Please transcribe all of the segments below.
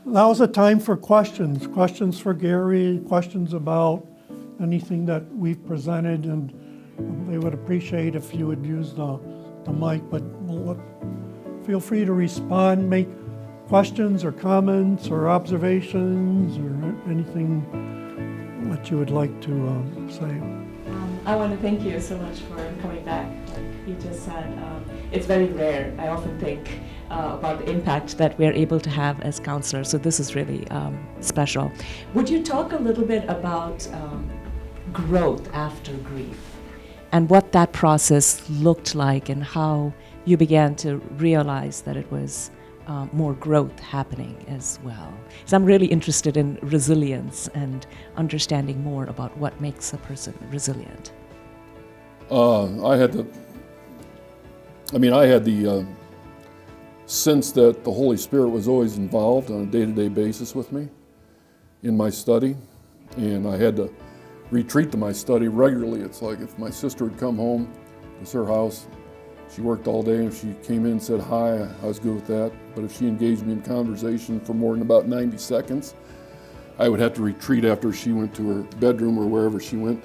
Now is the time for questions. Questions for Gary, questions about anything that we've presented, and they would appreciate if you would use the mic, but feel free to respond, make questions or comments or observations or anything that you would like to say. I want to thank you so much for coming back. Like you just said, it's very rare. I often think about the impact that we're able to have as counselors, so this is really special. Would you talk a little bit about growth after grief and what that process looked like and how you began to realize that it was more growth happening as well? So I'm really interested in resilience and understanding more about what makes a person resilient. I had the sense that the Holy Spirit was always involved on a day-to-day basis with me in my study, and I had to retreat to my study regularly. It's like if my sister would come home, it was her house, she worked all day, and if she came in and said hi, I was good with that. But if she engaged me in conversation for more than about 90 seconds, I would have to retreat after she went to her bedroom or wherever she went.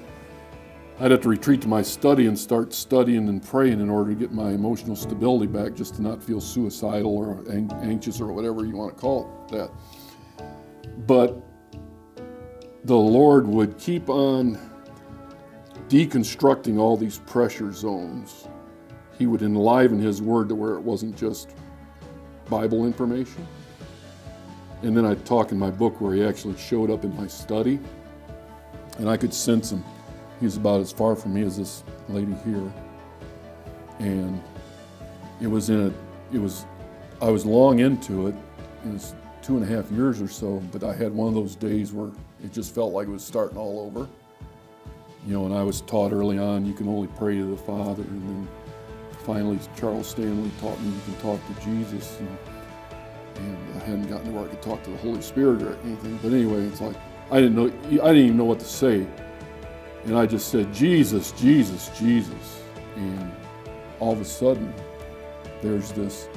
I'd have to retreat to my study and start studying and praying in order to get my emotional stability back, just to not feel suicidal or anxious or whatever you want to call it that. But the Lord would keep on deconstructing all these pressure zones. He would enliven His Word to where it wasn't just Bible information. And then I'd talk in my book where He actually showed up in my study, and I could sense Him. He was about as far from me as this lady here. And I was long into it. It was 2.5 years or so, but I had one of those days where it just felt like it was starting all over. You know, and I was taught early on, you can only pray to the Father, and then finally, Charles Stanley taught me you can talk to Jesus, and I hadn't gotten to where I could talk to the Holy Spirit or anything. But anyway, it's like I didn't even know what to say, and I just said, Jesus, Jesus, Jesus, and all of a sudden, there's this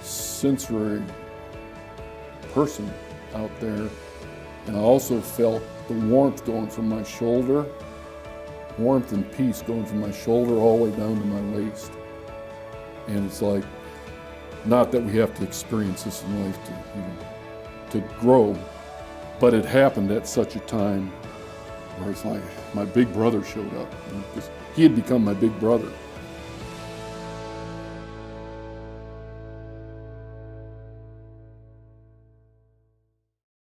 sensory person out there, and I also felt the warmth going from my shoulder, warmth and peace going from my shoulder all the way down to my waist. And it's like, not that we have to experience this in life to grow, but it happened at such a time where it's like my big brother showed up, because he had become my big brother.